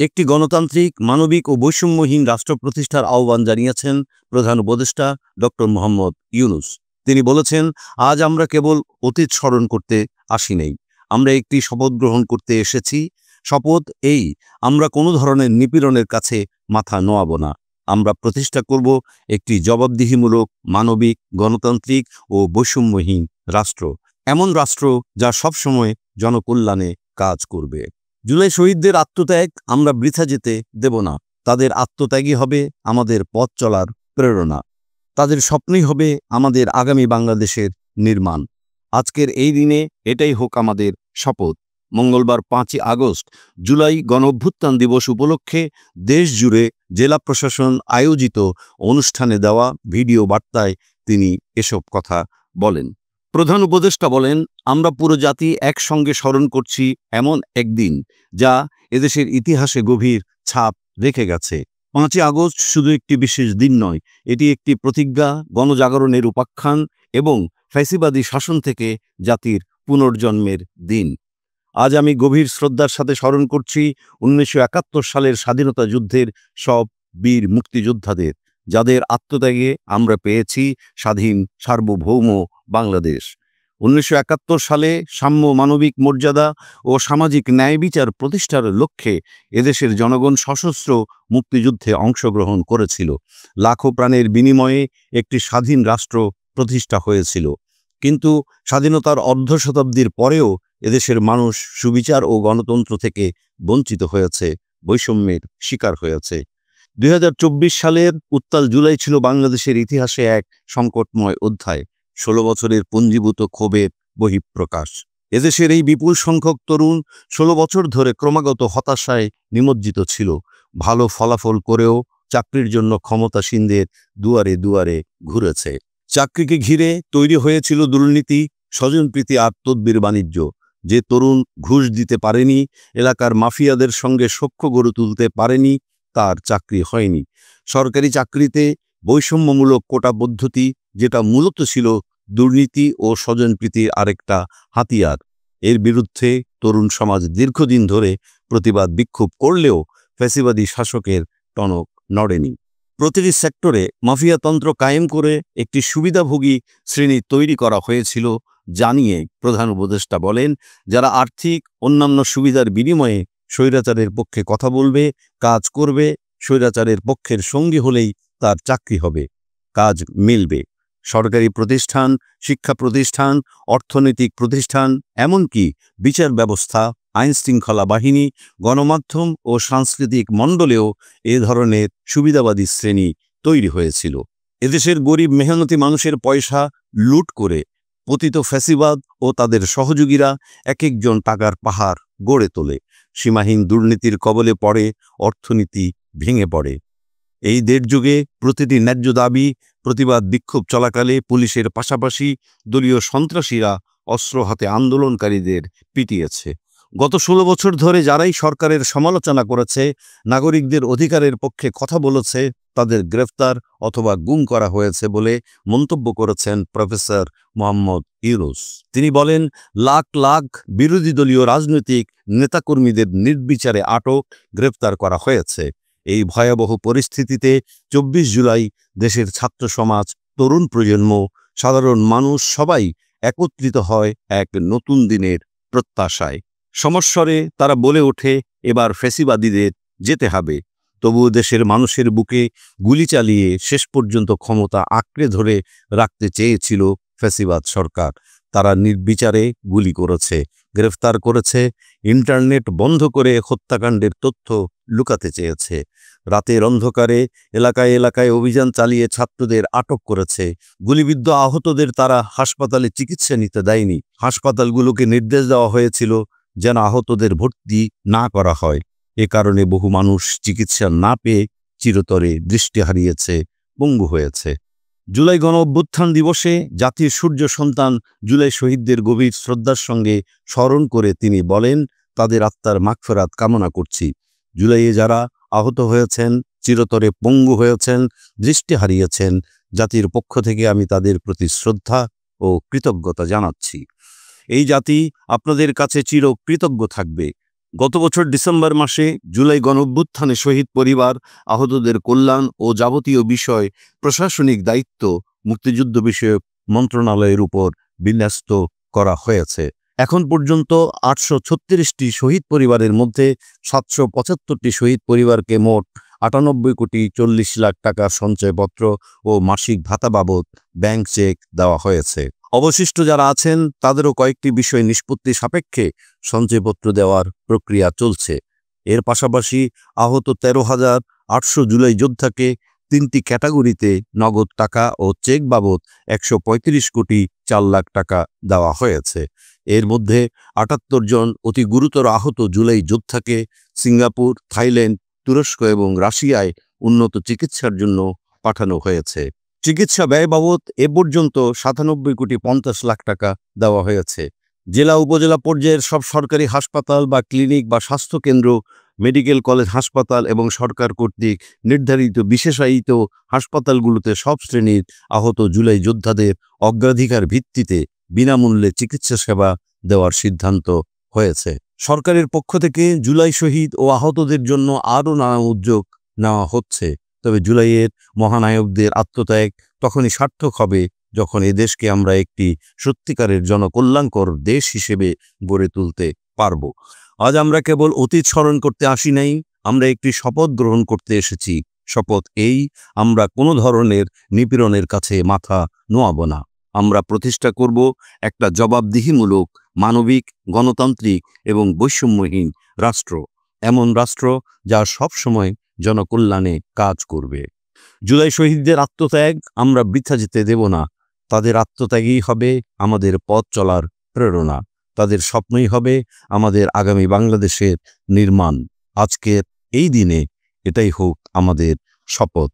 একটি গণতান্ত্রিক, মানবিক ও বৈষম্যহীন রাষ্ট্র প্রতিষ্ঠার আহ্বান জানিয়েছেন প্রধান উপদেষ্টা ডক্টর মোহাম্মদ ইউনূস। তিনি বলেছেন, আজ আমরা কেবল অতীত স্মরণ করতে আসি নাই, আমরা একটি শপথ গ্রহণ করতে এসেছি। শপথ এই, আমরা কোনো ধরনের নিপীড়নের কাছে মাথা নোয়াব না। আমরা প্রতিষ্ঠা করব একটি জবাবদিহিমূলক, মানবিক, গণতান্ত্রিক ও বৈষম্যহীন রাষ্ট্র, এমন রাষ্ট্র যা সবসময় জনকল্যাণে কাজ করবে। জুলাই শহীদদের আত্মত্যাগ আমরা বৃথা যেতে দেব না। তাদের আত্মত্যাগই হবে আমাদের পথ চলার প্রেরণা। তাদের স্বপ্নই হবে আমাদের আগামী বাংলাদেশের নির্মাণ। আজকের এই দিনে এটাই হোক আমাদের শপথ। মঙ্গলবার 5ই আগস্ট জুলাই গণঅভ্যুত্থান দিবস উপলক্ষে দেশ জুড়ে জেলা প্রশাসন আয়োজিত অনুষ্ঠানে দেওয়া ভিডিও বার্তায় তিনি এসব কথা বলেন। প্রধান উপদেষ্টা বলেন, আমরা পুরো জাতি একসঙ্গে স্মরণ করছি এমন একদিন যা এদেশের ইতিহাসে গভীর ছাপ রেখে গেছে। 5ই আগস্ট শুধু একটি বিশেষ দিন নয়, এটি একটি প্রতিজ্ঞা, গণজাগরণের উপাখ্যান এবং ফ্যাসিবাদী শাসন থেকে জাতির পুনর্জন্মের দিন। আজ আমি গভীর শ্রদ্ধার সাথে স্মরণ করছি 1971 সালের স্বাধীনতা যুদ্ধের সব বীর মুক্তিযোদ্ধাদের, যাদের আত্মত্যাগে আমরা পেয়েছি স্বাধীন সার্বভৌম বাংলাদেশ। 1971 সালে সাম্য, মানবিক মর্যাদা ও সামাজিক ন্যায় বিচার প্রতিষ্ঠার লক্ষ্যে এদেশের জনগণ সশস্ত্র মুক্তিযুদ্ধে অংশগ্রহণ করেছিল। লাখো প্রাণের বিনিময়ে একটি স্বাধীন রাষ্ট্র প্রতিষ্ঠা হয়েছিল। কিন্তু স্বাধীনতার অর্ধ শতাব্দীর পরেও এদেশের মানুষ সুবিচার ও গণতন্ত্র থেকে বঞ্চিত হয়েছে, বৈষম্যের শিকার হয়েছে। 2024 সালের উত্তাল জুলাই ছিল বাংলাদেশের ইতিহাসে এক সংকটময় অধ্যায়, 16 বছরের পুঞ্জীভূত ক্ষোভের বহিঃপ্রকাশ। এদেশের এই বিপুল সংখ্যক তরুণ 16 বছর ধরে ক্রমাগত হতাশায় নিমজ্জিত ছিল। ভালো ফলাফল করেও চাকরির জন্য ক্ষমতাসীনদের দুয়ারে দুয়ারে ঘুরেছে। চাকরিকে ঘিরে তৈরি হয়েছিল দুর্নীতি, স্বজনপ্রীতি আর তদবির বাণিজ্য। যে তরুণ ঘুষ দিতে পারেনি, এলাকার মাফিয়াদের সঙ্গে সখ্য গড়ে তুলতে পারেনি, তার চাকরি হয়নি। সরকারি চাকরিতে বৈষম্যমূলক কোটা পদ্ধতি, যেটা মূলত ছিল দুর্নীতি ও স্বজনপ্রীতির আরেকটা হাতিয়ার, এর বিরুদ্ধে তরুণ সমাজ দীর্ঘদিন ধরে প্রতিবাদ বিক্ষোভ করলেও ফ্যাসিবাদী শাসকের টনক নড়েনি। প্রতিটি সেক্টরে মাফিয়াতন্ত্র কায়েম করে একটি সুবিধাভোগী শ্রেণী তৈরি করা হয়েছিল জানিয়ে প্রধান উপদেষ্টা বলেন, যারা আর্থিক অন্যান্য সুবিধার বিনিময়ে স্বৈরাচারের পক্ষে কথা বলবে, কাজ করবে, স্বৈরাচারের পক্ষের সঙ্গী হলেই তার চাকরি হবে, কাজ মিলবে। সরকারি প্রতিষ্ঠান, শিক্ষা প্রতিষ্ঠান, অর্থনৈতিক প্রতিষ্ঠান, এমনকি বিচার ব্যবস্থা, আইনশৃঙ্খলা বাহিনী, গণমাধ্যম ও সাংস্কৃতিক মণ্ডলেও এ ধরনের সুবিধাবাদী শ্রেণী তৈরি হয়েছিল। এদেশের গরিব মেহনতি মানুষের পয়সা লুট করে পতিত ফ্যাসিবাদ ও তাদের সহযোগীরা এক একজন টাকার পাহাড় গড়ে তোলে। সীমাহীন দুর্নীতির কবলে পড়ে অর্থনীতি, ভেঙে পড়ে। এই দেড়যুগে প্রতিটি ন্যায্য দাবি, প্রতিবাদ বিক্ষোভ চলাকালে পুলিশের পাশাপাশি দলীয় সন্ত্রাসীরা অস্ত্র হাতে আন্দোলনকারীদের পিটিয়েছে। গত 16 বছর ধরে যারাই সরকারের সমালোচনা করেছে, নাগরিকদের অধিকারের পক্ষে কথা বলেছে, তাদের গ্রেফতার অথবা গুম করা হয়েছে বলে মন্তব্য করেছেন প্রফেসর মোহাম্মদ ইউনূস। তিনি বলেন, লাখ লাখ বিরোধী দলীয় রাজনৈতিক নেতাকর্মীদের নির্বিচারে আটক, গ্রেফতার করা হয়েছে। এই ভয়াবহ পরিস্থিতিতে 24 জুলাই দেশের ছাত্র সমাজ, তরুণ প্রজন্ম, সাধারণ মানুষ সবাই একত্রিত হয় এক নতুন দিনের প্রত্যাশায়। সমস্বরে তারা বলে ওঠে, এবার ফ্যাসিবাদীদের যেতে হবে। তবুও দেশের মানুষের বুকে গুলি চালিয়ে শেষ পর্যন্ত ক্ষমতা আঁকড়ে ধরে রাখতে চেয়েছিল ফ্যাসিবাদ সরকার। তারা নির্বিচারে গুলি করেছে, গ্রেফতার করেছে, ইন্টারনেট বন্ধ করে হত্যাকাণ্ডের তথ্য লুকাতে চেয়েছে। রাতের অন্ধকারে এলাকায় এলাকায় অভিযান চালিয়ে ছাত্রদের আটক করেছে। গুলিবিদ্ধ আহতদের তারা হাসপাতালে চিকিৎসা নিতে দেয়নি। হাসপাতালগুলোকে নির্দেশ দেওয়া হয়েছিল যেন আহতদের ভর্তি না করা হয়। এ কারণে বহু মানুষ চিকিৎসা না পেয়ে চিরতরে দৃষ্টি হারিয়েছে, পঙ্গু হয়েছে। জুলাই গণঅভ্যুত্থান দিবসে জাতির সূর্য সন্তান জুলাই শহীদদের গভীর শ্রদ্ধার সঙ্গে স্মরণ করে তিনি বলেন, তাদের আত্মার মাগফিরাত কামনা করছি। জুলাইয়ে যারা আহত হয়েছেন, চিরতরে পঙ্গু হয়েছেন, দৃষ্টি হারিয়েছেন, জাতির পক্ষ থেকে আমি তাদের প্রতি শ্রদ্ধা ও কৃতজ্ঞতা জানাচ্ছি। এই জাতি আপনাদের কাছে চির কৃতজ্ঞ থাকবে। গত বছর ডিসেম্বর মাসে জুলাই গণঅভ্যুত্থানে শহীদ পরিবার, আহতদের কল্যাণ ও যাবতীয় বিষয় প্রশাসনিক দায়িত্ব মুক্তিযুদ্ধ বিষয়ক মন্ত্রণালয়ের উপর বিন্যস্ত করা হয়েছে। এখন পর্যন্ত 836টি শহীদ পরিবারের মধ্যে 775টি শহীদ পরিবারকে মোট 98,40,00,000 টাকার সঞ্চয়পত্র ও মাসিক ভাতা বাবদ ব্যাংক চেক দেওয়া হয়েছে। অবশিষ্ট যারা আছেন তাদেরও কয়েকটি বিষয় নিষ্পত্তি সাপেক্ষে সঞ্চয়পত্র দেওয়ার প্রক্রিয়া চলছে। এর পাশাপাশি আহত 13,800 জুলাই যোদ্ধাকে 3টি ক্যাটাগরিতে নগদ টাকা ও চেক বাবদ 135,04,00,000 টাকা দেওয়া হয়েছে। এর মধ্যে 78 জন অতি গুরুতর আহত জুলাই যোদ্ধাকে সিঙ্গাপুর, থাইল্যান্ড, তুরস্ক এবং রাশিয়ায় উন্নত চিকিৎসার জন্য পাঠানো হয়েছে। চিকিৎসা ব্যয় বাবদ এ পর্যন্ত 97,50,00,000 টাকা দেওয়া হয়েছে। জেলা উপজেলা পর্যায়ের সব সরকারি হাসপাতাল বা ক্লিনিক বা স্বাস্থ্যকেন্দ্র, মেডিকেল কলেজ হাসপাতাল এবং সরকার কর্তৃক নির্ধারিত বিশেষায়িত হাসপাতালগুলোতে সব শ্রেণীর আহত জুলাই যোদ্ধাদের অগ্রাধিকার ভিত্তিতে বিনামূল্যে চিকিৎসা সেবা দেওয়ার সিদ্ধান্ত হয়েছে। সরকারের পক্ষ থেকে জুলাই শহীদ ও আহতদের জন্য আরও নানা উদ্যোগ নেওয়া হচ্ছে। তবে জুলাইয়ের মহানায়কদের আত্মত্যাগ তখনই সার্থক হবে যখন এ দেশকে আমরা একটি সত্যিকারের জনকল্যাণকর দেশ হিসেবে গড়ে তুলতে পারব। আজ আমরা কেবল অতীত স্মরণ করতে আসি নাই, আমরা একটি শপথ গ্রহণ করতে এসেছি। শপথ এই, আমরা কোনো ধরনের নিপীড়নের কাছে মাথা নোয়াব না। আমরা প্রতিষ্ঠা করব একটা জবাবদিহিমূলক, মানবিক, গণতান্ত্রিক এবং বৈষম্যহীন রাষ্ট্র। এমন রাষ্ট্র যা সবসময় জনকল্যাণে কাজ করবে। জুলাই শহীদদের আত্মত্যাগ আমরা বৃথা যেতে দেব না। তাদের আত্মত্যাগই হবে আমাদের পথ চলার প্রেরণা। তাদের স্বপ্নই হবে আমাদের আগামী বাংলাদেশের নির্মাণ। আজকের এই দিনে এটাই হোক আমাদের শপথ।